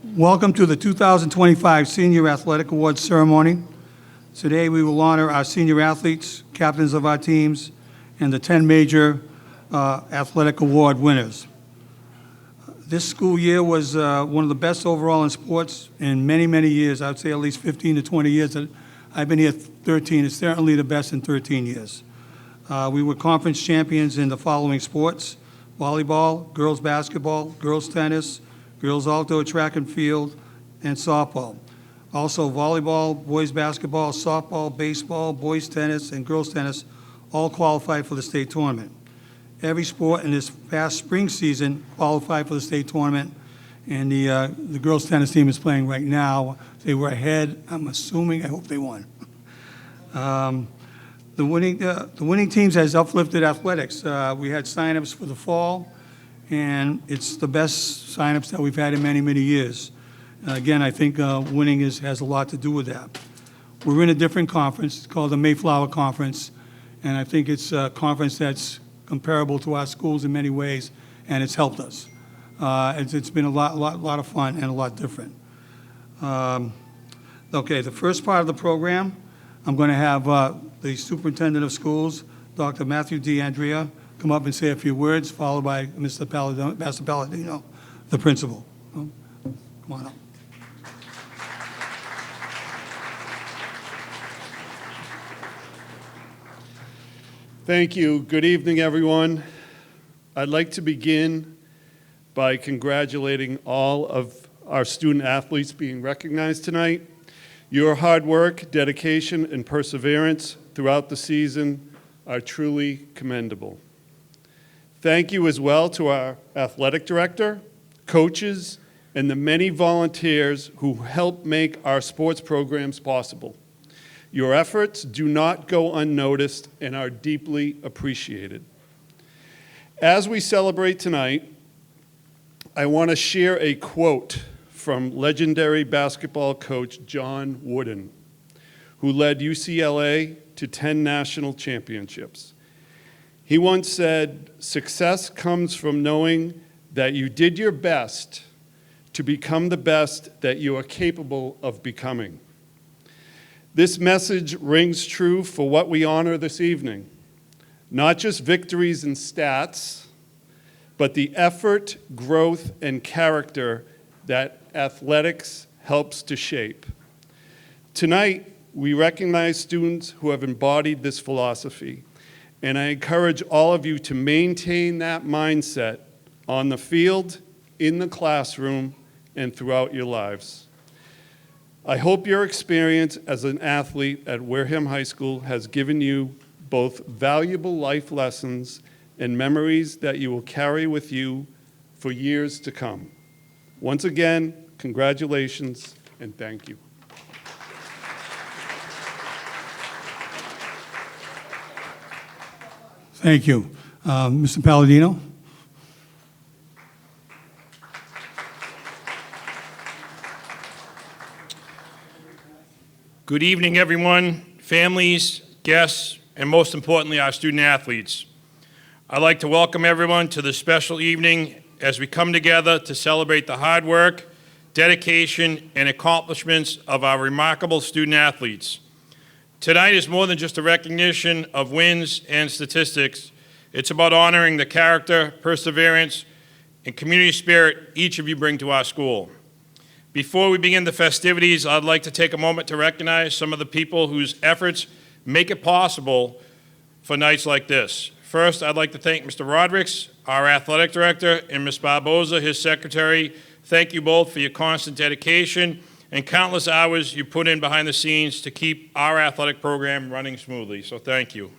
Welcome to the 2025 Senior Athletic Awards Ceremony. Today we will honor our senior athletes, captains of our teams, and the 10 major athletic award winners. This school year was one of the best overall in sports in many, many years. I would say at least 15 to 20 years. I've been here 13. It's certainly the best in 13 years. We were conference champions in the following sports: volleyball, girls basketball, girls tennis, girls outdoor track and field, and softball. Also volleyball, boys basketball, softball, baseball, boys tennis, and girls tennis all qualified for the state tournament. Every sport in this past spring season qualified for the state tournament, and the girls tennis team is playing right now. They were ahead, I'm assuming. I hope they won. The winning teams has uplifted athletics. We had signups for the fall, and it's the best signups that we've had in many, many years. Again, I think winning has a lot to do with that. We're in a different conference. It's called the Mayflower Conference, and I think it's a conference that's comparable to our schools in many ways, and it's helped us. It's been a lot of fun and a lot different. Okay, the first part of the program, I'm going to have the superintendent of schools, Dr. Matthew D'Andrea, come up and say a few words, followed by Mr. Palladino, the principal. Come on up. Thank you. Good evening, everyone. I'd like to begin by congratulating all of our student athletes being recognized tonight. Your hard work, dedication, and perseverance throughout the season are truly commendable. Thank you as well to our athletic director, coaches, and the many volunteers who help make our sports programs possible. Your efforts do not go unnoticed and are deeply appreciated. As we celebrate tonight, I want to share a quote from legendary basketball coach John Wooden, who led UCLA to 10 national championships. He once said, "Success comes from knowing that you did your best to become the best that you are capable of becoming." This message rings true for what we honor this evening. Not just victories and stats, but the effort, growth, and character that athletics helps to shape. Tonight, we recognize students who have embodied this philosophy, and I encourage all of you to maintain that mindset on the field, in the classroom, and throughout your lives. I hope your experience as an athlete at Wareham High School has given you both valuable life lessons and memories that you will carry with you for years to come. Once again, congratulations and thank you. Thank you. Mr. Palladino? Good evening, everyone, families, guests, and most importantly, our student athletes. I'd like to welcome everyone to this special evening as we come together to celebrate the hard work, dedication, and accomplishments of our remarkable student athletes. Tonight is more than just a recognition of wins and statistics. It's about honoring the character, perseverance, and community spirit each of you bring to our school. Before we begin the festivities, I'd like to take a moment to recognize some of the people whose efforts make it possible for nights like this. First, I'd like to thank Mr. Rodricks, our athletic director, and Ms. Barboza, his secretary. Thank you both for your constant dedication and countless hours you put in behind the scenes to keep our athletic program running smoothly, so thank you.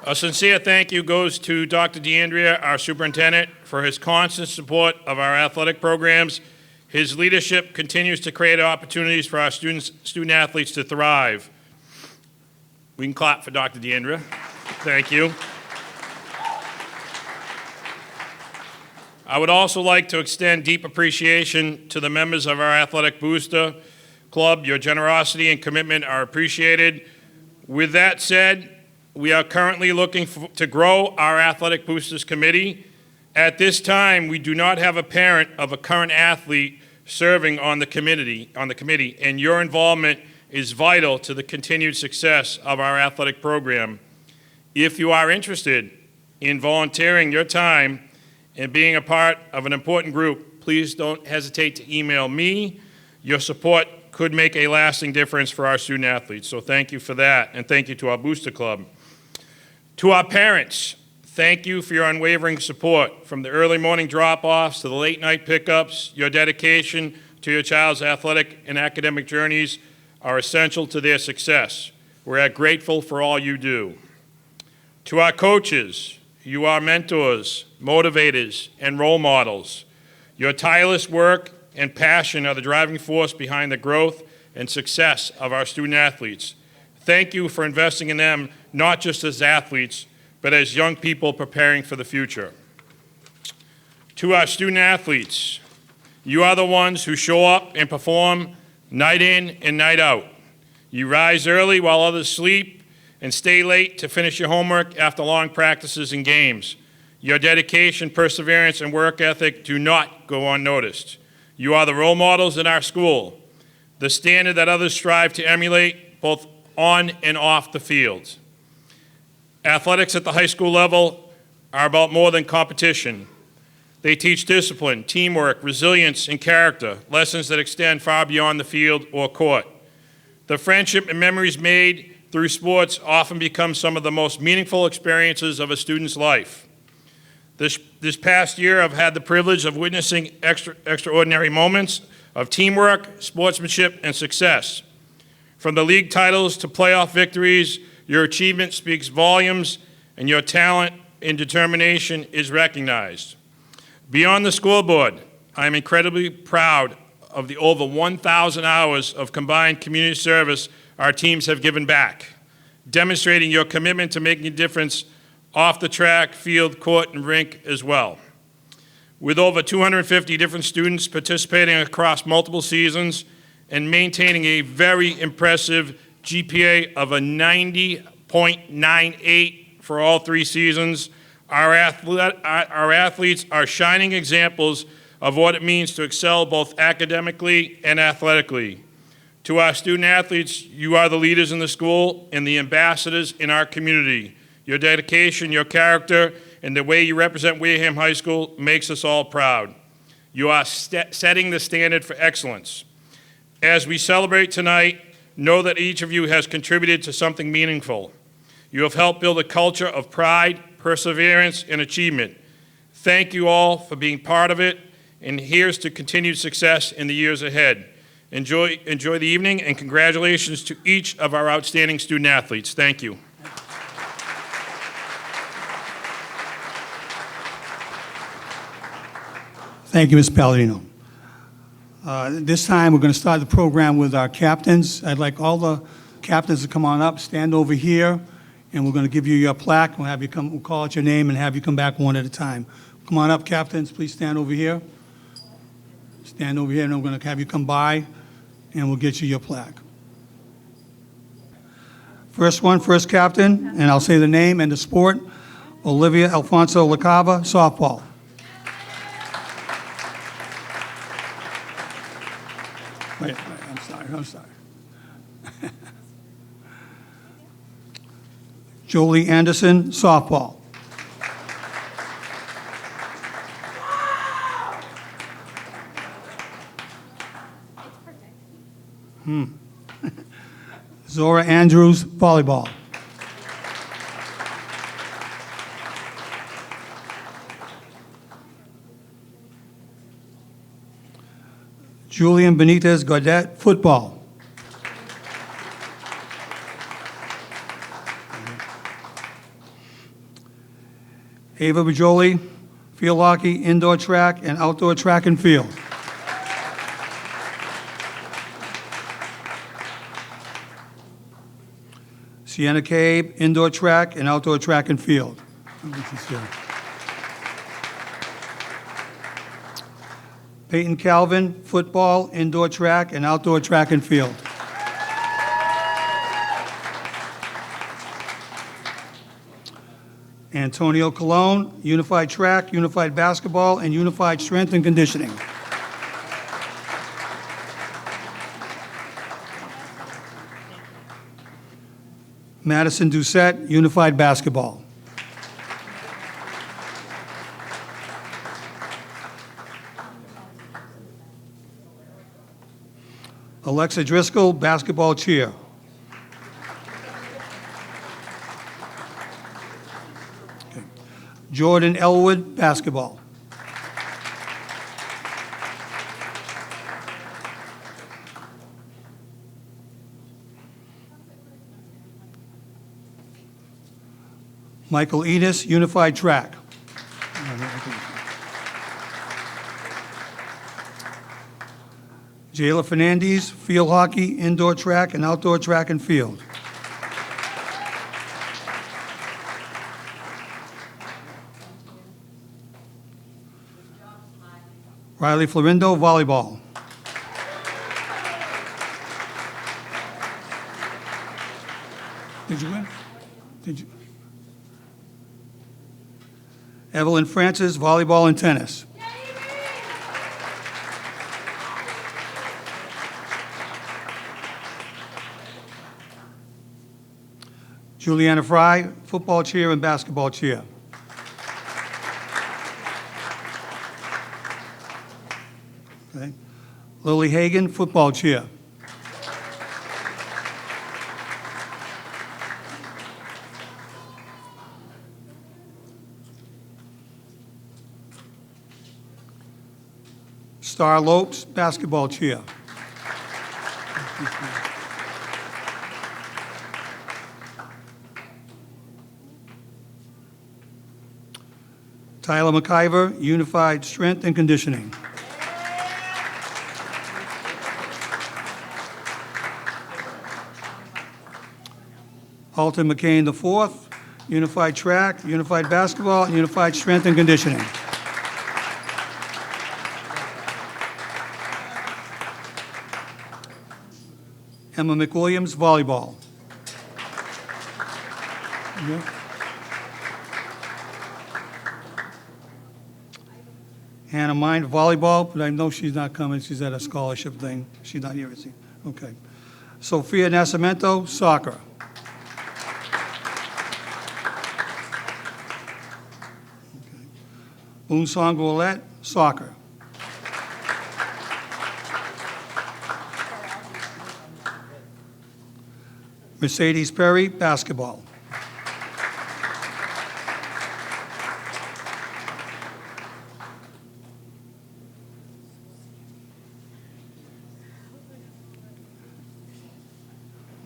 A sincere thank you goes to Dr. D'Andrea, our superintendent, for his constant support of our athletic programs. His leadership continues to create opportunities for our student athletes to thrive. We can clap for Dr. D'Andrea. Thank you. I would also like to extend deep appreciation to the members of our Athletic Booster Club. Your generosity and commitment are appreciated. With that said, we are currently looking to grow our Athletic Boosters Committee. At this time, we do not have a parent of a current athlete serving on the committee, and your involvement is vital to the continued success of our athletic program. If you are interested in volunteering your time and being a part of an important group, please don't hesitate to email me. Your support could make a lasting difference for our student athletes, so thank you for that, and thank you to our Booster Club. To our parents, thank you for your unwavering support. From the early morning drop-offs to the late night pickups, your dedication to your child's athletic and academic journeys are essential to their success. We're grateful for all you do. To our coaches, you are mentors, motivators, and role models. Your tireless work and passion are the driving force behind the growth and success of our student athletes. Thank you for investing in them, not just as athletes, but as young people preparing for the future. To our student athletes, you are the ones who show up and perform night in and night out. You rise early while others sleep and stay late to finish your homework after long practices and games. Your dedication, perseverance, and work ethic do not go unnoticed. You are the role models in our school, the standard that others strive to emulate both on and off the field. Athletics at the high school level are about more than competition. They teach discipline, teamwork, resilience, and character, lessons that extend far beyond the field or court. The friendship and memories made through sports often become some of the most meaningful experiences of a student's life. This past year, I've had the privilege of witnessing extraordinary moments of teamwork, sportsmanship, and success. From the league titles to playoff victories, your achievement speaks volumes, and your talent and determination is recognized. Beyond the scoreboard, I am incredibly proud of the over 1,000 hours of combined community service our teams have given back, demonstrating your commitment to making a difference off the track, field, court, and rink as well. With over 250 different students participating across multiple seasons and maintaining a very impressive GPA of a 90.98 for all 3 seasons, our athletes are shining examples of what it means to excel both academically and athletically. To our student athletes, you are the leaders in the school and the ambassadors in our community. Your dedication, your character, and the way you represent Wareham High School makes us all proud. You are setting the standard for excellence. As we celebrate tonight, know that each of you has contributed to something meaningful. You have helped build a culture of pride, perseverance, and achievement. Thank you all for being part of it, and here's to continued success in the years ahead. Enjoy the evening, and congratulations to each of our outstanding student athletes. Thank you. Thank you, Ms. Palladino. This time, we're going to start the program with our captains. I'd like all the captains to come on up, stand over here, and we're going to give you your plaque. We'll have you come, we'll call out your name and have you come back one at a time. Come on up, captains. Please stand over here. Stand over here, and I'm going to have you come by, and we'll get you your plaque. First captain, and I'll say the name and the sport, Olivia Alfonso Lacava, softball. Wait, I'm sorry. Jolie Anderson, softball. Zora Andrews, volleyball. Julian Benitez Gaudet, football. Ava Bajoli, field hockey, indoor track, and outdoor track and field. Sienna Cabe, indoor track and outdoor track and field. Peyton Calvin, football, indoor track, and outdoor track and field. Antonio Colon, unified track, unified basketball, and unified strength and conditioning. Madison Doucette, unified basketball. Alexa Driscoll, basketball cheer. Okay. Jordan Elwood, basketball. Michael Enos, unified track. Jayla Fernandez, field hockey, indoor track, and outdoor track and field. Riley Florindo, volleyball. Did you win? Did you? Evelyn Francis, volleyball and tennis. Juliana Fry, football cheer and basketball cheer. Okay. Lily Hagan, football cheer. Star Lopes, basketball cheer. Tyler McIver, unified strength and conditioning. Alton McCain IV, unified track, unified basketball, and unified strength and conditioning. Emma McWilliams, volleyball. Yeah. Hannah Mind, volleyball, but I know she's not coming. She's at a scholarship thing. She's not here, is she? Okay. Sophia Nascimento, soccer. Okay. Boonsong Ouellette, soccer. Mercedes Perry, basketball.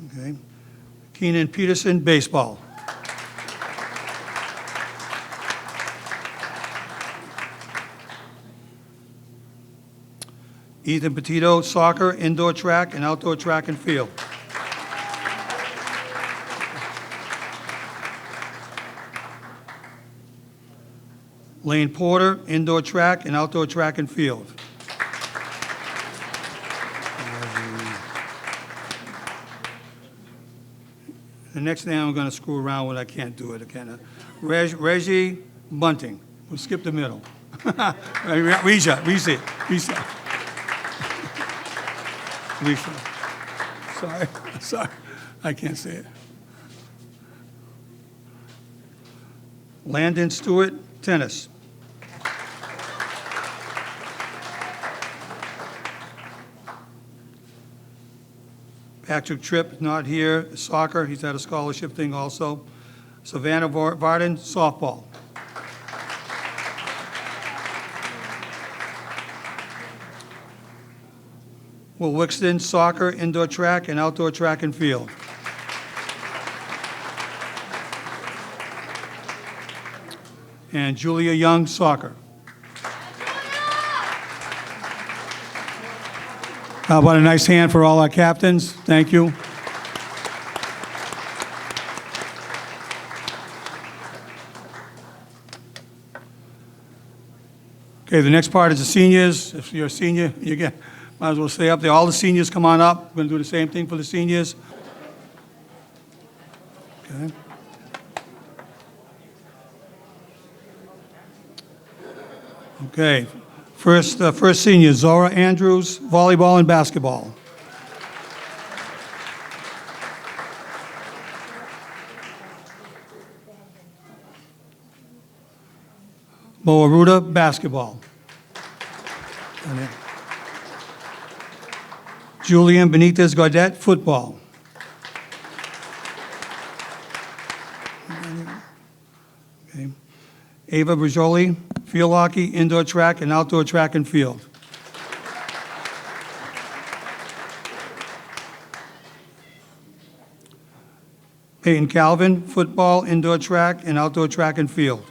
Okay. Keenan Peterson, baseball. Ethan Petito, soccer, indoor track, and outdoor track and field. Lane Porter, indoor track and outdoor track and field. The next name I'm going to screw around with, I can't do it again. Reggie Bunting. We'll skip the middle. Risha. Sorry, I can't say it. Landon Stewart, tennis. Patrick Tripp, not here, soccer, he's at a scholarship thing also. Savannah Varden, softball. Will Wixton, soccer, indoor track, and outdoor track and field. And Julia Young, soccer. How about a nice hand for all our captains? Thank you. Okay, the next part is the seniors. If you're a senior, might as well stay up there. All the seniors come on up. We're going to do the same thing for the seniors. Okay. Okay. First senior, Zora Andrews, volleyball and basketball. Boaruda, basketball. Julian Benitez Gaudet, football. Okay. Ava Brijoli, field hockey, indoor track, and outdoor track and field. Peyton Calvin, football, indoor track, and outdoor track and field.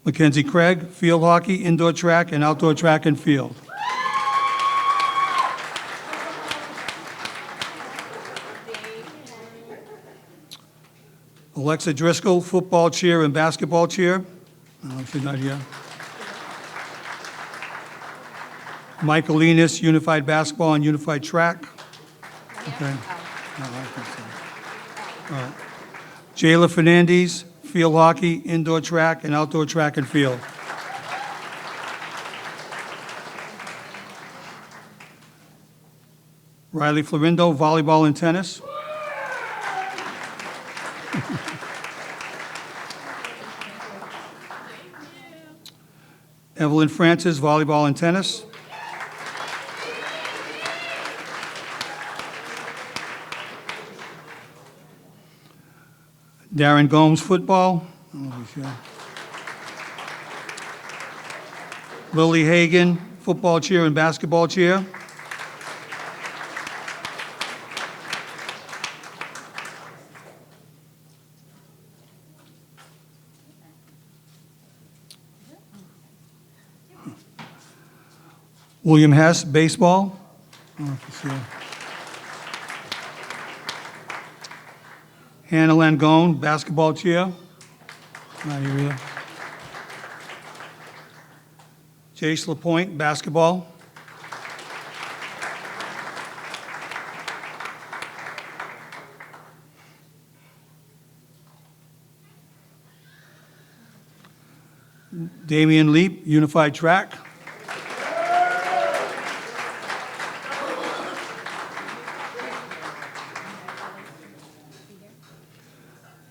Mackenzie Craig, field hockey, indoor track, and outdoor track and field. Alexa Driscoll, football chair and basketball chair. No, she's not here. Michael Lenis, unified basketball and unified track. Okay. No, I think so. All right. Jayla Fernandez, field hockey, indoor track, and outdoor track and field. Riley Florindo, volleyball and tennis. Evelyn Francis, volleyball and tennis. Darren Gomes, football. Lily Hagan, football chair and basketball chair. William Hess, baseball. Hannah Langone, basketball chair. Not here either. Jace LaPointe, basketball. Damian Leap, unified track.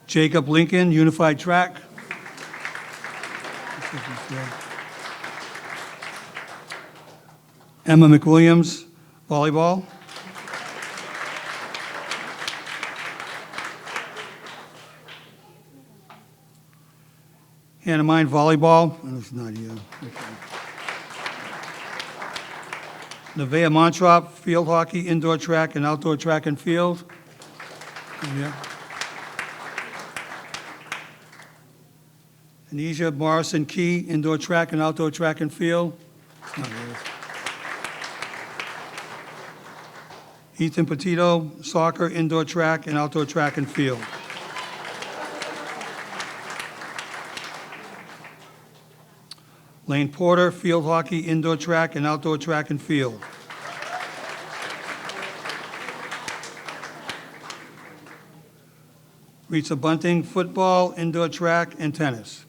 Jacob Lincoln, unified track. Emma McWilliams, volleyball. Hannah Mine, volleyball. Oh, it's not here. Okay. Nevaeh Montrop, field hockey, indoor track, and outdoor track and field. Yeah. Anisha Morrison Key, indoor track and outdoor track and field. Not really. Ethan Petito, soccer, indoor track and outdoor track and field. Lane Porter, field hockey, indoor track and outdoor track and field. Rita Bunting, football, indoor track, and tennis.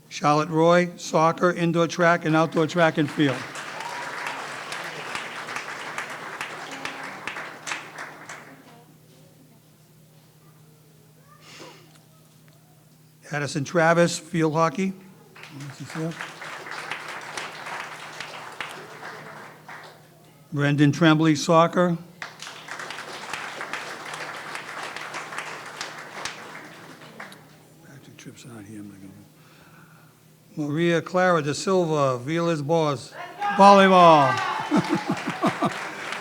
Charlotte Roy, soccer, indoor track, and outdoor track and field. Addison Travis, field hockey. Brendan Tremblay, soccer. Patrick Tripp's not here. Maria Clara da Silva, Vilas Boas, volleyball.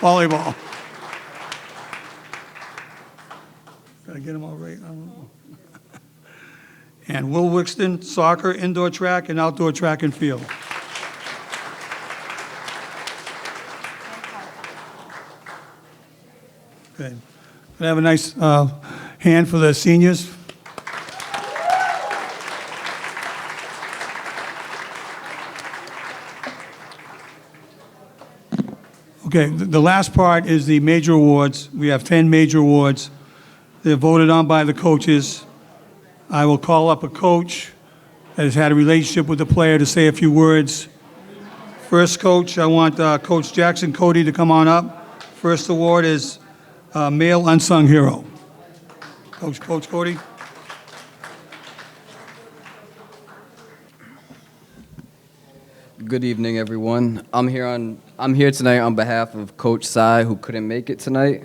Volleyball. Gotta get them all right. I don't know. And Will Wixton, soccer, indoor track, and outdoor track and field. Okay. Can I have a nice hand for the seniors? Okay, the last part is the major awards. We have 10 major awards. They're voted on by the coaches. I will call up a coach that has had a relationship with the player to say a few words. First coach, I want Coach Jackson Cody to come on up. First award is Male Unsung Hero. Coach Cody. Good evening, everyone. I'm here tonight on behalf of Coach Sy, who couldn't make it tonight.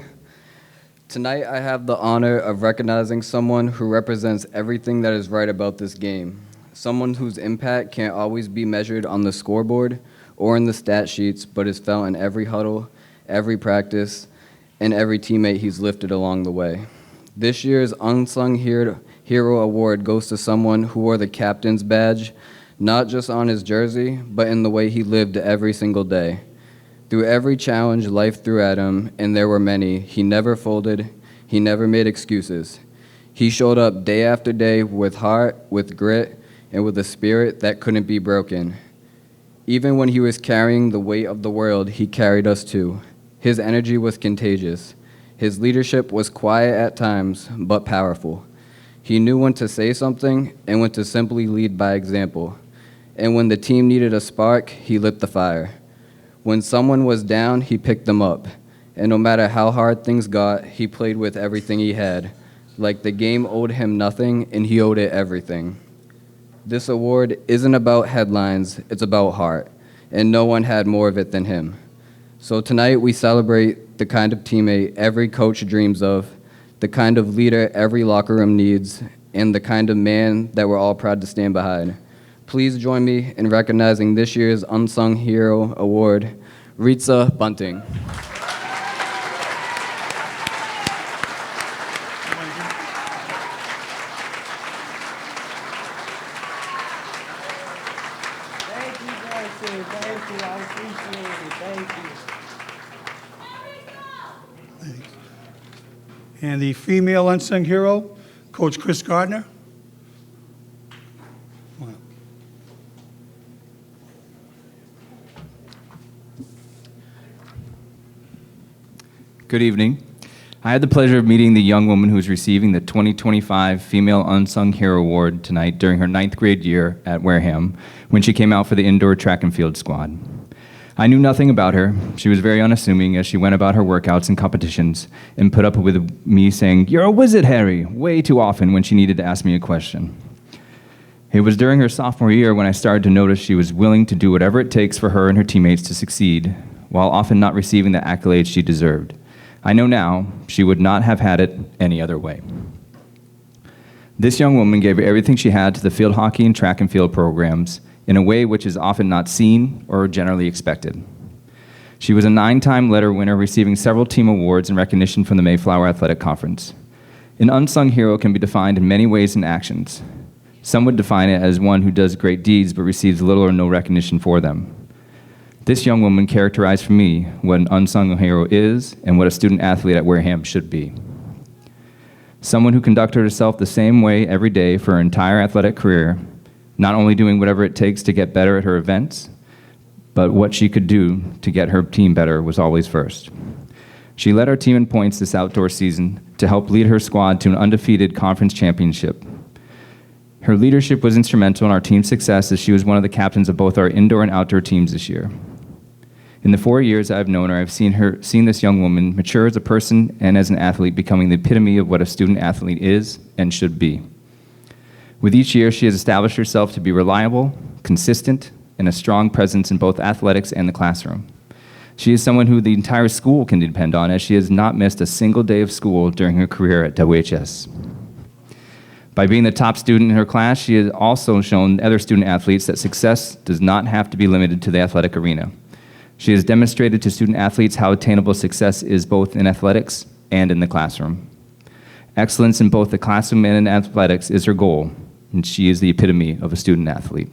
Tonight, I have the honor of recognizing someone who represents everything that is right about this game. Someone whose impact can't always be measured on the scoreboard or in the stat sheets, but is felt in every huddle, every practice, and every teammate he's lifted along the way. This year's Unsung Hero Award goes to someone who wore the captain's badge, not just on his jersey, but in the way he lived every single day. Through every challenge life threw at him, and there were many, he never folded, he never made excuses. He showed up day after day with heart, with grit, and with a spirit that couldn't be broken. Even when he was carrying the weight of the world, he carried us too. His energy was contagious. His leadership was quiet at times, but powerful. He knew when to say something and when to simply lead by example. And when the team needed a spark, he lit the fire. When someone was down, he picked them up. And no matter how hard things got, he played with everything he had. Like the game owed him nothing, and he owed it everything. This award isn't about headlines, it's about heart. And no one had more of it than him. So tonight we celebrate the kind of teammate every coach dreams of, the kind of leader every locker room needs, and the kind of man that we're all proud to stand behind. Please join me in recognizing this year's Unsung Hero Award, Ritza Bunting. Thank you, Jason. Thank you. I appreciate it. Thank you. And the female unsung hero, Coach Chris Gardner. Good evening. I had the pleasure of meeting the young woman who is receiving the 2025 Female Unsung Hero Award tonight during her 9th grade year at Wareham when she came out for the indoor track and field squad. I knew nothing about her. She was very unassuming as she went about her workouts and competitions and put up with me saying, "You're a wizard, Harry," way too often when she needed to ask me a question. It was during her sophomore year when I started to notice she was willing to do whatever it takes for her and her teammates to succeed, while often not receiving the accolades she deserved. I know now she would not have had it any other way. This young woman gave everything she had to the field hockey and track and field programs in a way which is often not seen or generally expected. She was a 9-time letter winner, receiving several team awards and recognition from the Mayflower Athletic Conference. An unsung hero can be defined in many ways and actions. Some would define it as one who does great deeds but receives little or no recognition for them. This young woman characterized for me what an unsung hero is and what a student athlete at Wareham should be. Someone who conducted herself the same way every day for her entire athletic career, not only doing whatever it takes to get better at her events, but what she could do to get her team better was always first. She led our team in points this outdoor season to help lead her squad to an undefeated conference championship. Her leadership was instrumental in our team's success as she was one of the captains of both our indoor and outdoor teams this year. In the 4 years I've known her, I've seen this young woman mature as a person and as an athlete, becoming the epitome of what a student athlete is and should be. With each year, she has established herself to be reliable, consistent, and a strong presence in both athletics and the classroom. She is someone who the entire school can depend on, as she has not missed a single day of school during her career at WHS. By being the top student in her class, she has also shown other student athletes that success does not have to be limited to the athletic arena. She has demonstrated to student athletes how attainable success is both in athletics and in the classroom. Excellence in both the classroom and in athletics is her goal, and she is the epitome of a student athlete.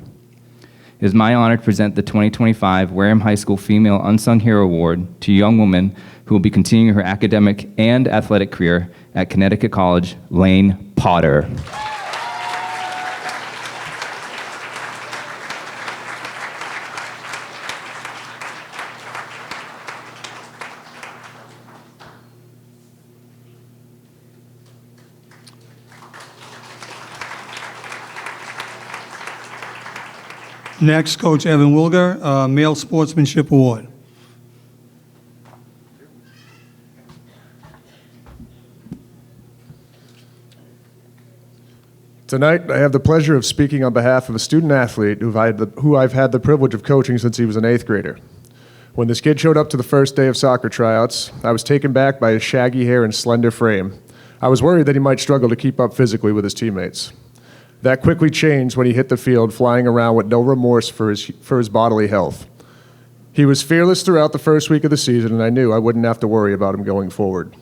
It is my honor to present the 2025 Wareham High School Female Unsung Hero Award to a young woman who will be continuing her academic and athletic career at Connecticut College, Lane Potter. Next, Coach Evan Wilger, Male Sportsmanship Award. Tonight, I have the pleasure of speaking on behalf of a student athlete who I've had the privilege of coaching since he was an 8th grader. When this kid showed up to the first day of soccer tryouts, I was taken back by his shaggy hair and slender frame. I was worried that he might struggle to keep up physically with his teammates. That quickly changed when he hit the field, flying around with no remorse for his bodily health. He was fearless throughout the first week of the season, and I knew I wouldn't have to worry about him going forward.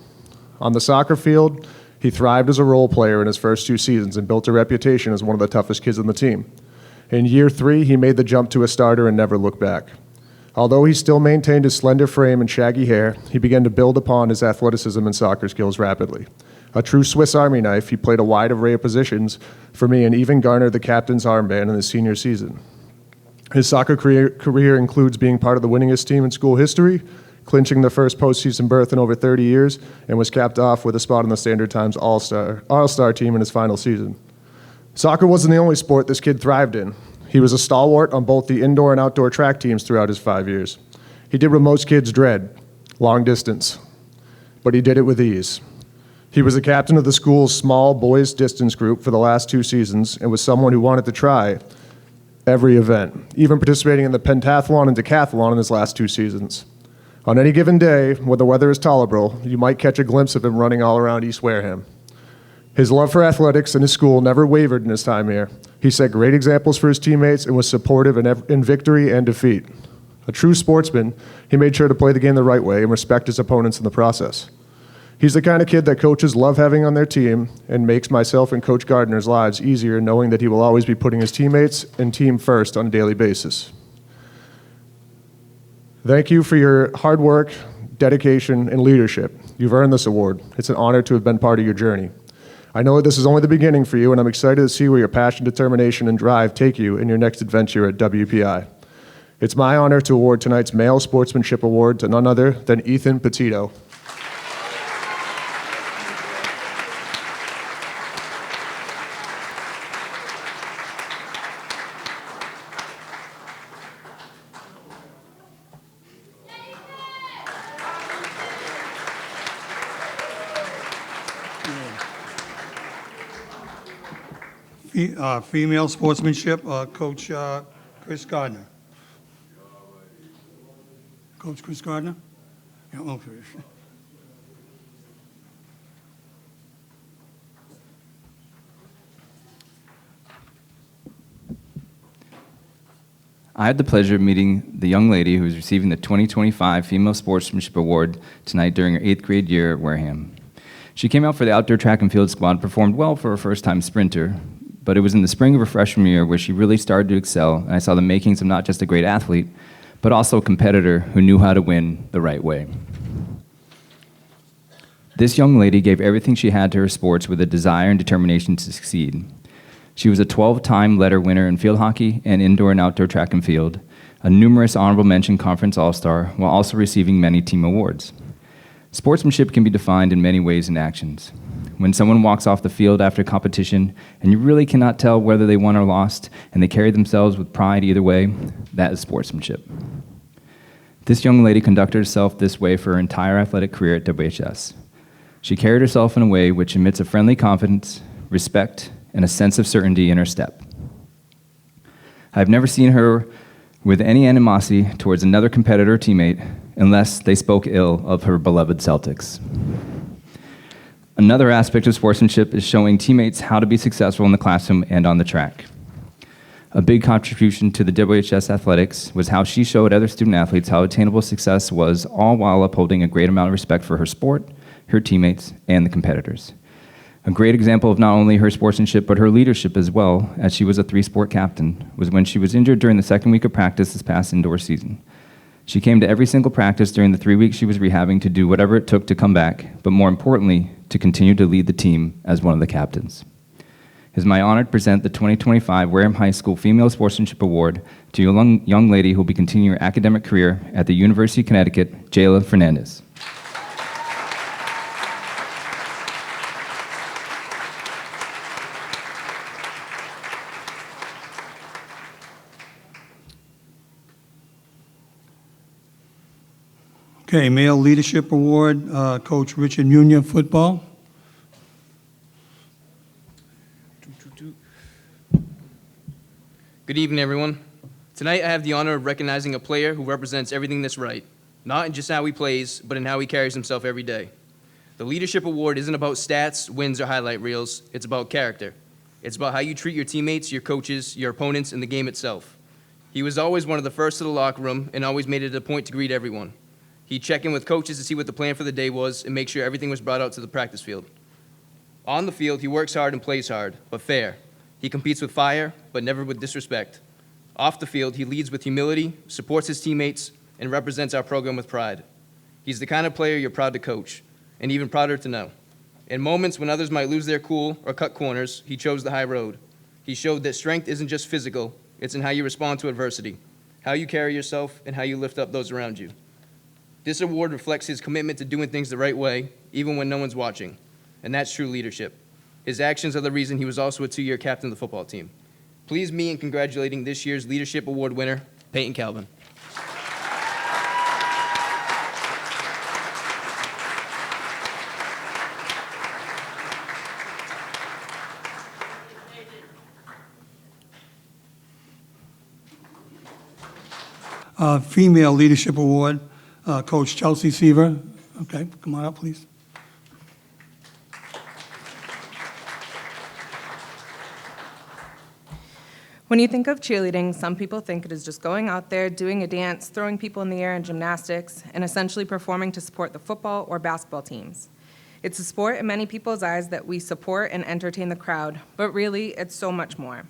On the soccer field, he thrived as a role player in his first 2 seasons and built a reputation as one of the toughest kids on the team. In year 3, he made the jump to a starter and never looked back. Although he still maintained his slender frame and shaggy hair, he began to build upon his athleticism and soccer skills rapidly. A true Swiss Army knife, he played a wide array of positions for me and even garnered the captain's armband in his senior season. His soccer career includes being part of the winningest team in school history, clinching the first postseason berth in over 30 years, and was capped off with a spot on the Standard Times All-Star team in his final season. Soccer wasn't the only sport this kid thrived in. He was a stalwart on both the indoor and outdoor track teams throughout his 5 years. He did what most kids dread, long distance, but he did it with ease. He was the captain of the school's small boys distance group for the last 2 seasons and was someone who wanted to try every event, even participating in the pentathlon and decathlon in his last 2 seasons. On any given day, when the weather is tolerable, you might catch a glimpse of him running all around East Wareham. His love for athletics and his school never wavered in his time here. He set great examples for his teammates and was supportive in victory and defeat. A true sportsman, he made sure to play the game the right way and respect his opponents in the process. He's the kind of kid that coaches love having on their team and makes myself and Coach Gardner's lives easier knowing that he will always be putting his teammates and team first on a daily basis. Thank you for your hard work, dedication, and leadership. You've earned this award. It's an honor to have been part of your journey. I know that this is only the beginning for you, and I'm excited to see where your passion, determination, and drive take you in your next adventure at WPI. It's my honor to award tonight's Male Sportsmanship Award to none other than Ethan Petito. Female Sportsmanship, Coach Chris Gardner. Coach Chris Gardner? Yeah, okay. I had the pleasure of meeting the young lady who is receiving the 2025 Female Sportsmanship Award tonight during her 8th grade year at Wareham. She came out for the outdoor track and field squad, performed well for a first-time sprinter, but it was in the spring of her freshman year where she really started to excel, and I saw the makings of not just a great athlete, but also a competitor who knew how to win the right way. This young lady gave everything she had to her sports with a desire and determination to succeed. She was a 12-time letter winner in field hockey and indoor and outdoor track and field, a numerous honorable mention conference all-star, while also receiving many team awards. Sportsmanship can be defined in many ways and actions. When someone walks off the field after competition and you really cannot tell whether they won or lost, and they carry themselves with pride either way, that is sportsmanship. This young lady conducted herself this way for her entire athletic career at WHS. She carried herself in a way which emits a friendly confidence, respect, and a sense of certainty in her step. I have never seen her with any animosity towards another competitor or teammate unless they spoke ill of her beloved Celtics. Another aspect of sportsmanship is showing teammates how to be successful in the classroom and on the track. A big contribution to the WHS athletics was how she showed other student athletes how attainable success was, all while upholding a great amount of respect for her sport, her teammates, and the competitors. A great example of not only her sportsmanship, but her leadership as well, as she was a 3-sport captain, was when she was injured during the second week of practice this past indoor season. She came to every single practice during the 3 weeks she was rehabbing to do whatever it took to come back, but more importantly, to continue to lead the team as one of the captains. It is my honor to present the 2025 Wareham High School Female Sportsmanship Award to a young lady who will be continuing her academic career at the University of Connecticut, Jayla Fernandez. Okay, Male Leadership Award, Coach Richard Munia, football. Good evening, everyone. Tonight, I have the honor of recognizing a player who represents everything that's right, not in just how he plays, but in how he carries himself every day. The Leadership Award isn't about stats, wins, or highlight reels. It's about character. It's about how you treat your teammates, your coaches, your opponents, and the game itself. He was always one of the first to the locker room and always made it a point to greet everyone. He'd check in with coaches to see what the plan for the day was and make sure everything was brought out to the practice field. On the field, he works hard and plays hard, but fair. He competes with fire, but never with disrespect. Off the field, he leads with humility, supports his teammates, and represents our program with pride. He's the kind of player you're proud to coach, and even prouder to know. In moments when others might lose their cool or cut corners, he chose the high road. He showed that strength isn't just physical, it's in how you respond to adversity, how you carry yourself, and how you lift up those around you. This award reflects his commitment to doing things the right way, even when no one's watching, and that's true leadership. His actions are the reason he was also a 2-year captain of the football team. Please me in congratulating this year's Leadership Award winner, Peyton Calvin. Female Leadership Award, Coach Chelsea Seaver. Okay, come on up, please. When you think of cheerleading, some people think it is just going out there, doing a dance, throwing people in the air in gymnastics, and essentially performing to support the football or basketball teams. It's a sport in many people's eyes that we support and entertain the crowd, but really, it's so much more.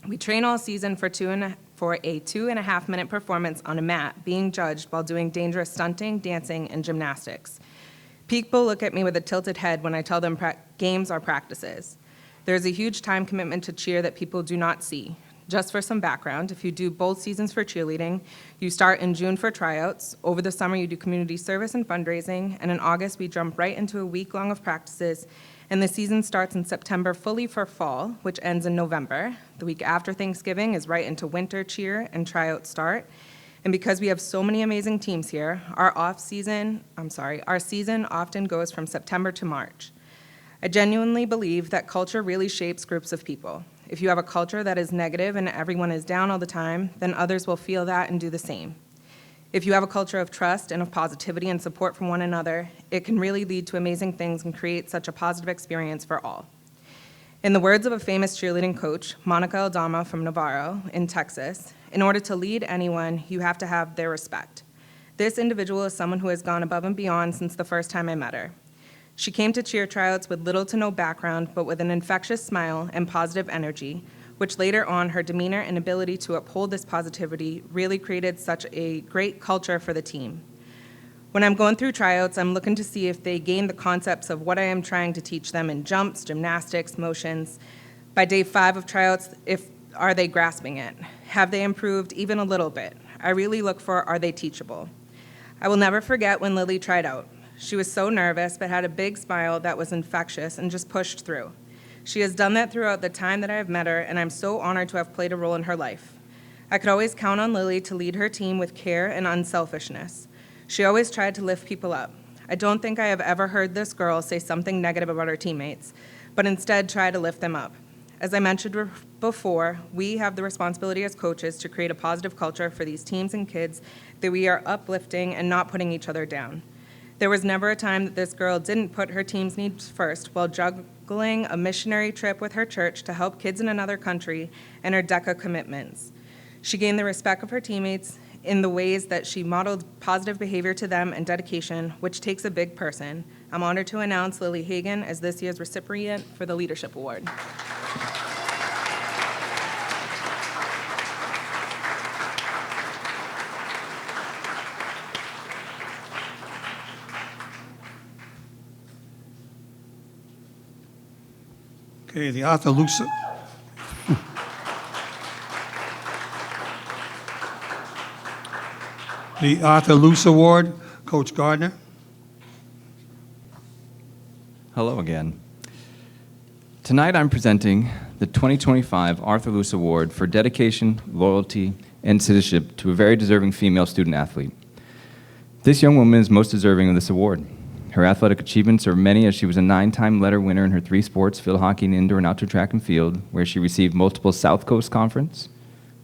We train all season for a 2.5-minute performance on a mat, being judged while doing dangerous stunting, dancing, and gymnastics. People look at me with a tilted head when I tell them games are practices. There's a huge time commitment to cheer that people do not see. Just for some background, if you do both seasons for cheerleading, you start in June for tryouts. Over the summer, you do community service and fundraising, and in August, we jump right into a week-long of practices, and the season starts in September fully for fall, which ends in November. The week after Thanksgiving is right into winter cheer and tryout start. And because we have so many amazing teams here, our season often goes from September to March. I genuinely believe that culture really shapes groups of people. If you have a culture that is negative and everyone is down all the time, then others will feel that and do the same. If you have a culture of trust and of positivity and support from one another, it can really lead to amazing things and create such a positive experience for all. In the words of a famous cheerleading coach, Monica Aldama from Navarro in Texas, in order to lead anyone, you have to have their respect. This individual is someone who has gone above and beyond since the first time I met her. She came to cheer tryouts with little to no background, but with an infectious smile and positive energy, which later on her demeanor and ability to uphold this positivity really created such a great culture for the team. When I'm going through tryouts, I'm looking to see if they gain the concepts of what I am trying to teach them in jumps, gymnastics, motions. By day 5 of tryouts, are they grasping it? Have they improved even a little bit? I really look for, are they teachable? I will never forget when Lily tried out. She was so nervous, but had a big smile that was infectious and just pushed through. She has done that throughout the time that I have met her, and I'm so honored to have played a role in her life. I could always count on Lily to lead her team with care and unselfishness. She always tried to lift people up. I don't think I have ever heard this girl say something negative about her teammates, but instead try to lift them up. As I mentioned before, we have the responsibility as coaches to create a positive culture for these teams and kids that we are uplifting and not putting each other down. There was never a time that this girl didn't put her team's needs first while juggling a missionary trip with her church to help kids in another country and her DECA commitments. She gained the respect of her teammates in the ways that she modeled positive behavior to them and dedication, which takes a big person. I'm honored to announce Lily Hagan as this year's recipient for the Leadership Award. Okay, the Arthur Luce. The Arthur Luce Award, Coach Gardner. Hello again. Tonight I'm presenting the 2025 Arthur Luce Award for dedication, loyalty, and citizenship to a very deserving female student athlete. This young woman is most deserving of this award. Her athletic achievements are many, as she was a 9-time letter winner in her 3 sports, field hockey and indoor and outdoor track and field, where she received multiple South Coast Conference,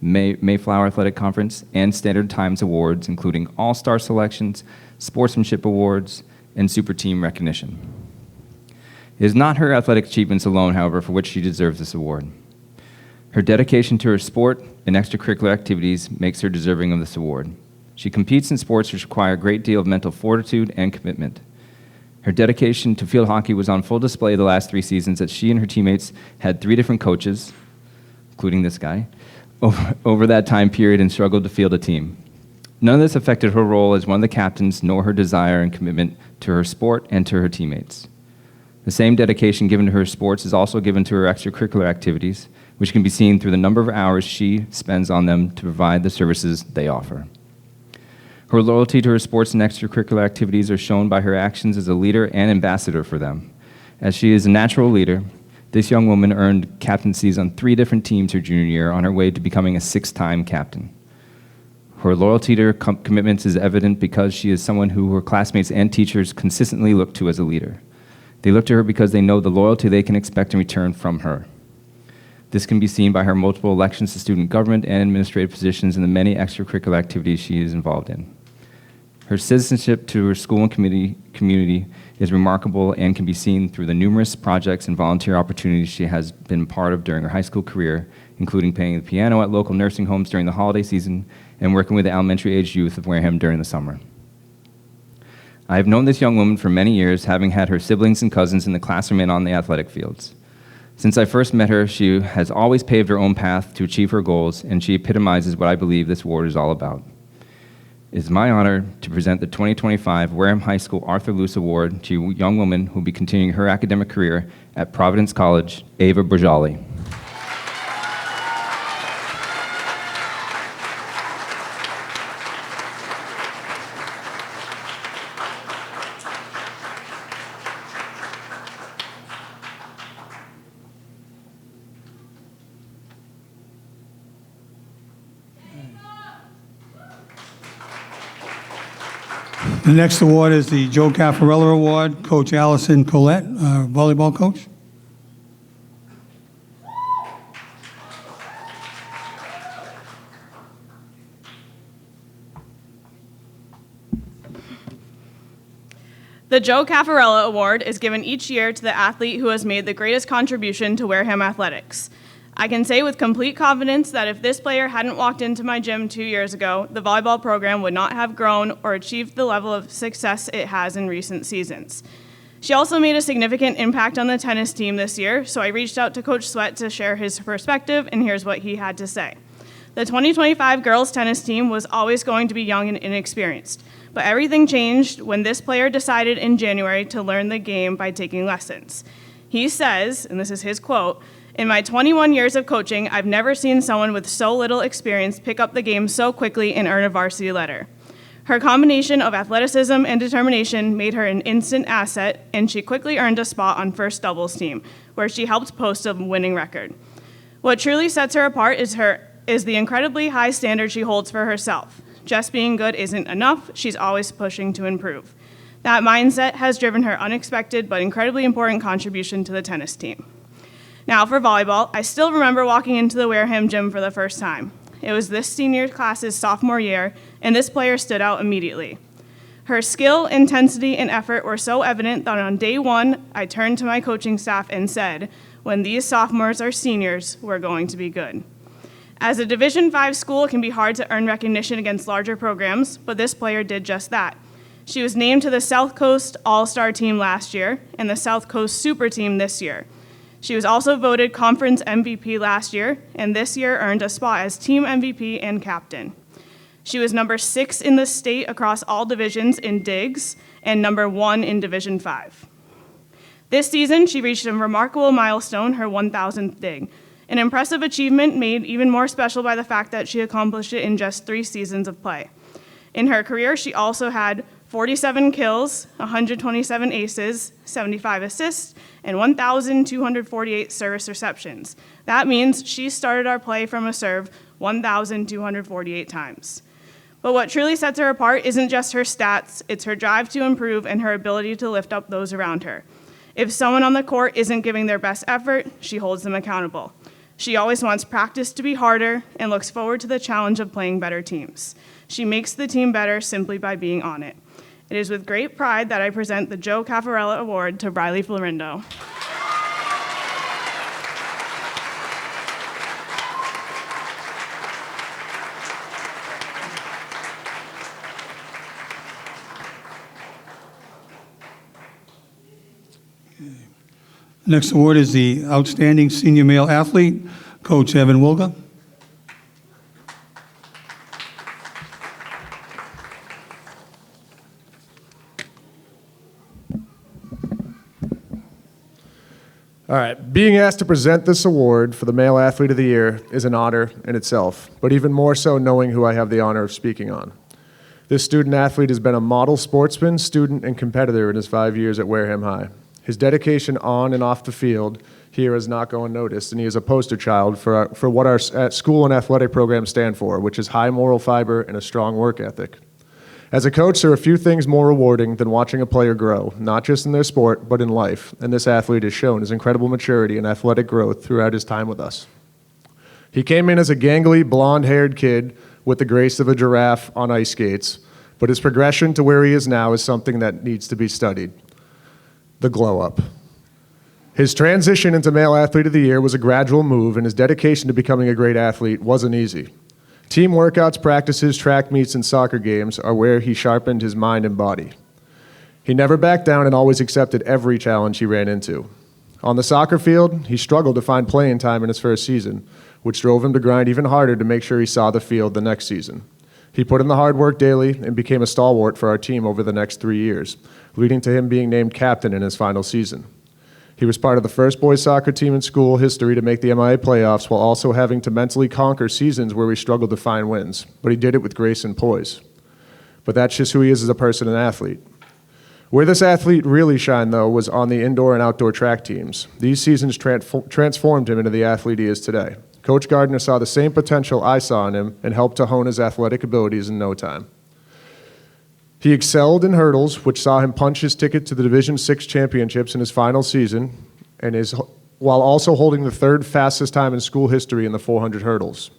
Mayflower Athletic Conference, and Standard Times awards, including All-Star selections, sportsmanship awards, and super team recognition. It is not her athletic achievements alone, however, for which she deserves this award. Her dedication to her sport and extracurricular activities makes her deserving of this award. She competes in sports which require a great deal of mental fortitude and commitment. Her dedication to field hockey was on full display the last 3 seasons, as she and her teammates had 3 different coaches, including this guy, over that time period, and struggled to field a team. None of this affected her role as one of the captains, nor her desire and commitment to her sport and to her teammates. The same dedication given to her sports is also given to her extracurricular activities, which can be seen through the number of hours she spends on them to provide the services they offer. Her loyalty to her sports and extracurricular activities are shown by her actions as a leader and ambassador for them. As she is a natural leader, this young woman earned captaincies on 3 different teams her junior year on her way to becoming a 6-time captain. Her loyalty to her commitments is evident because she is someone who her classmates and teachers consistently look to as a leader. They look to her because they know the loyalty they can expect in return from her. This can be seen by her multiple elections to student government and administrative positions and the many extracurricular activities she is involved in. Her citizenship to her school and community is remarkable and can be seen through the numerous projects and volunteer opportunities she has been part of during her high school career, including playing the piano at local nursing homes during the holiday season and working with the elementary-aged youth of Wareham during the summer. I have known this young woman for many years, having had her siblings and cousins in the classroom and on the athletic fields. Since I first met her, she has always paved her own path to achieve her goals, and she epitomizes what I believe this award is all about. It is my honor to present the 2025 Wareham High School Arthur Luce Award to a young woman who will be continuing her academic career at Providence College, Ava Brajali. The next award is the Joe Caffarella Award, Coach Allison Collette, volleyball coach. The Joe Caffarella Award is given each year to the athlete who has made the greatest contribution to Wareham athletics. I can say with complete confidence that if this player hadn't walked into my gym 2 years ago, the volleyball program would not have grown or achieved the level of success it has in recent seasons. She also made a significant impact on the tennis team this year, so I reached out to Coach Sweat to share his perspective, and here's what he had to say. The 2025 girls tennis team was always going to be young and inexperienced, but everything changed when this player decided in January to learn the game by taking lessons. He says, and this is his quote, "In my 21 years of coaching, I've never seen someone with so little experience pick up the game so quickly and earn a varsity letter. Her combination of athleticism and determination made her an instant asset, and she quickly earned a spot on first doubles team, where she helped post a winning record. What truly sets her apart is the incredibly high standard she holds for herself. Just being good isn't enough, she's always pushing to improve. That mindset has driven her unexpected but incredibly important contribution to the tennis team." Now for volleyball, I still remember walking into the Wareham gym for the first time. It was this senior class's sophomore year, and this player stood out immediately. Her skill, intensity, and effort were so evident that on day 1, I turned to my coaching staff and said, "When these sophomores are seniors, we're going to be good." As a Division V school, it can be hard to earn recognition against larger programs, but this player did just that. She was named to the South Coast All-Star team last year and the South Coast Super Team this year. She was also voted Conference MVP last year, and this year earned a spot as Team MVP and captain. She was number 6 in the state across all divisions in digs and number 1 in Division V. This season, she reached a remarkable milestone, her 1,000th dig, an impressive achievement made even more special by the fact that she accomplished it in just 3 seasons of play. In her career, she also had 47 kills, 127 aces, 75 assists, and 1,248 service receptions. That means she started our play from a serve 1,248 times. But what truly sets her apart isn't just her stats, it's her drive to improve and her ability to lift up those around her. If someone on the court isn't giving their best effort, she holds them accountable. She always wants practice to be harder and looks forward to the challenge of playing better teams. She makes the team better simply by being on it. It is with great pride that I present the Joe Caffarella Award to Briley Florindo. Next award is the Outstanding Senior Male Athlete, Coach Evan Wilga. All right, being asked to present this award for the Male Athlete of the Year is an honor in itself, but even more so knowing who I have the honor of speaking on. This student athlete has been a model sportsman, student, and competitor in his 5 years at Wareham High. His dedication on and off the field here has not gone unnoticed, and he is a poster child for what our school and athletic programs stand for, which is high moral fiber and a strong work ethic. As a coach, there are few things more rewarding than watching a player grow, not just in their sport, but in life, and this athlete has shown his incredible maturity and athletic growth throughout his time with us. He came in as a gangly, blonde-haired kid with the grace of a giraffe on ice skates, but his progression to where he is now is something that needs to be studied. The glow-up. His transition into Male Athlete of the Year was a gradual move, and his dedication to becoming a great athlete wasn't easy. Team workouts, practices, track meets, and soccer games are where he sharpened his mind and body. He never backed down and always accepted every challenge he ran into. On the soccer field, he struggled to find playing time in his first season, which drove him to grind even harder to make sure he saw the field the next season. He put in the hard work daily and became a stalwart for our team over the next 3 years, leading to him being named captain in his final season. He was part of the first boys soccer team in school history to make the MIA playoffs while also having to mentally conquer seasons where we struggled to find wins, but he did it with grace and poise. But that's just who he is as a person and athlete. Where this athlete really shined, though, was on the indoor and outdoor track teams. These seasons transformed him into the athlete he is today. Coach Gardner saw the same potential I saw in him and helped to hone his athletic abilities in no time. He excelled in hurdles, which saw him punch his ticket to the Division VI championships in his final season, while also holding the third fastest time in school history in the 400 hurdles.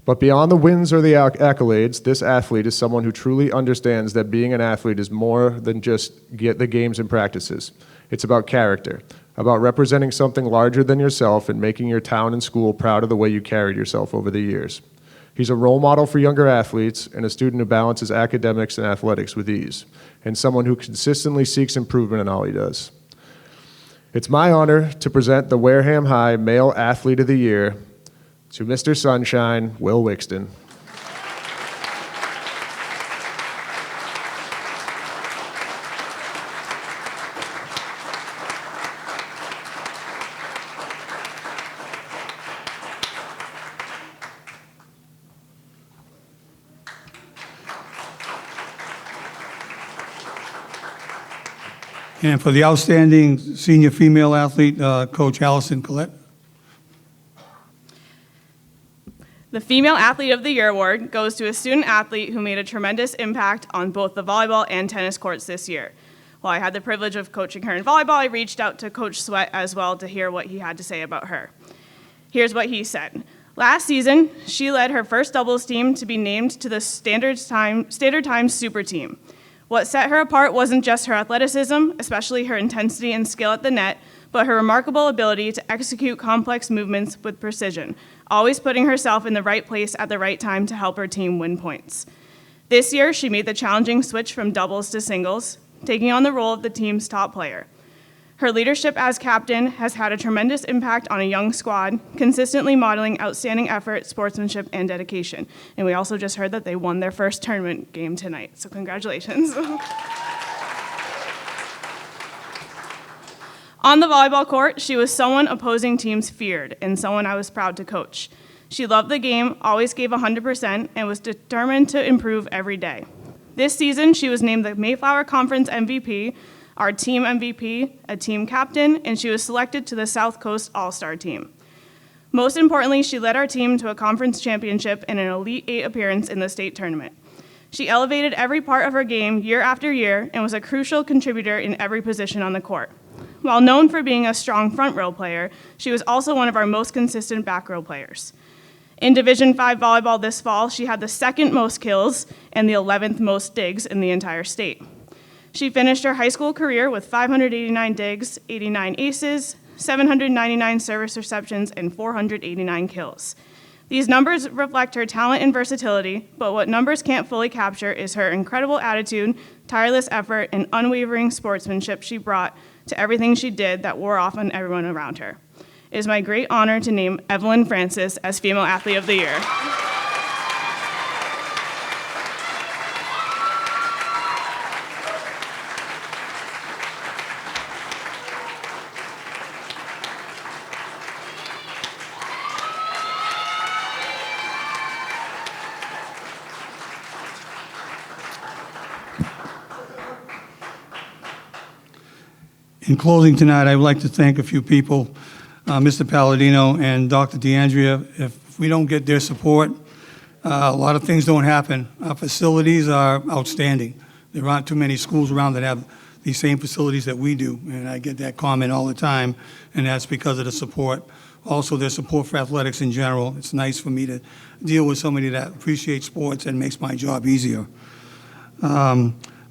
But beyond the wins or the accolades, this athlete is someone who truly understands that being an athlete is more than just get the games and practices. It's about character, about representing something larger than yourself and making your town and school proud of the way you carried yourself over the years. He's a role model for younger athletes and a student who balances academics and athletics with ease, and someone who consistently seeks improvement in all he does. It's my honor to present the Wareham High Male Athlete of the Year to Mr. Sunshine, Will Wixton. And for the Outstanding Senior Female Athlete, Coach Allison Collette. The Female Athlete of the Year award goes to a student athlete who made a tremendous impact on both the volleyball and tennis courts this year. While I had the privilege of coaching her in volleyball, I reached out to Coach Sweat as well to hear what he had to say about her. Here's what he said. Last season, she led her first doubles team to be named to the Standard Time Super Team. What set her apart wasn't just her athleticism, especially her intensity and skill at the net, but her remarkable ability to execute complex movements with precision, always putting herself in the right place at the right time to help her team win points. This year, she made the challenging switch from doubles to singles, taking on the role of the team's top player. Her leadership as captain has had a tremendous impact on a young squad, consistently modeling outstanding effort, sportsmanship, and dedication. And we also just heard that they won their first tournament game tonight, so congratulations. On the volleyball court, she was someone opposing teams feared and someone I was proud to coach. She loved the game, always gave 100%, and was determined to improve every day. This season, she was named the Mayflower Conference MVP, our team MVP, a team captain, and she was selected to the South Coast All-Star team. Most importantly, she led our team to a conference championship and an Elite Eight appearance in the state tournament. She elevated every part of her game year after year and was a crucial contributor in every position on the court. While known for being a strong front row player, she was also one of our most consistent back row players. In Division V volleyball this fall, she had the second most kills and the 11th most digs in the entire state. She finished her high school career with 589 digs, 89 aces, 799 service receptions, and 489 kills. These numbers reflect her talent and versatility, but what numbers can't fully capture is her incredible attitude, tireless effort, and unwavering sportsmanship she brought to everything she did that wore off on everyone around her. It is my great honor to name Evelyn Francis as Female Athlete of the Year. In closing tonight, I would like to thank a few people, Mr. Palladino and Dr. DeAndrea. If we don't get their support, a lot of things don't happen. Our facilities are outstanding. There aren't too many schools around that have the same facilities that we do, and I get that comment all the time, and that's because of the support. Also, their support for athletics in general. It's nice for me to deal with somebody that appreciates sports and makes my job easier.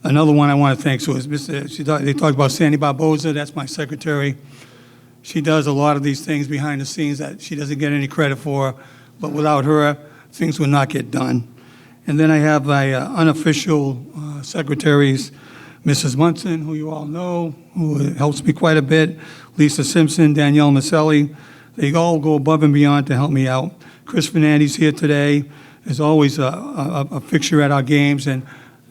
Another one I want to thank, so is they talked about Sandy Barboza, that's my secretary. She does a lot of these things behind the scenes that she doesn't get any credit for, but without her, things would not get done. And then I have my unofficial secretaries, Mrs. Munson, who you all know, who helps me quite a bit, Lisa Simpson, Danielle Maselli. They all go above and beyond to help me out. Chris Fernandes here today is always a fixture at our games, and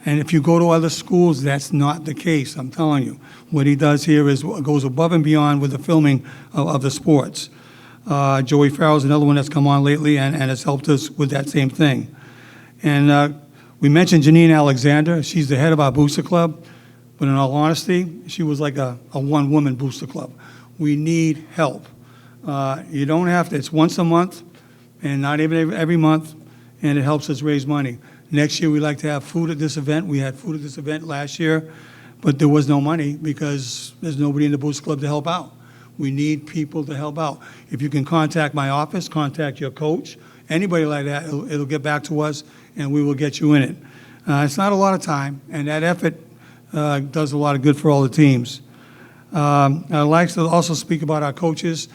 if you go to other schools, that's not the case, I'm telling you. What he does here is goes above and beyond with the filming of the sports. Joey Farrell's another one that's come on lately and has helped us with that same thing. And we mentioned Janine Alexander. She's the head of our booster club, but in all honesty, she was like a one-woman booster club. We need help. You don't have to, it's once a month, and not even every month, and it helps us raise money. Next year, we like to have food at this event. We had food at this event last year, but there was no money because there's nobody in the booster club to help out. We need people to help out. If you can contact my office, contact your coach, anybody like that, it'll get back to us, and we will get you in it. It's not a lot of time, and that effort does a lot of good for all the teams. I'd like to also speak about our coaches.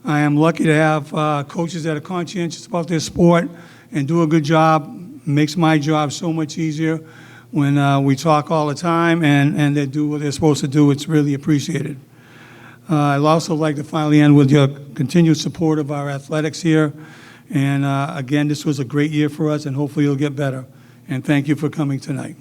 I am lucky to have coaches that are conscientious about their sport and do a good job. Makes my job so much easier when we talk all the time and they do what they're supposed to do. It's really appreciated. I'd also like to finally end with your continued support of our athletics here. And again, this was a great year for us, and hopefully it'll get better. And thank you for coming tonight.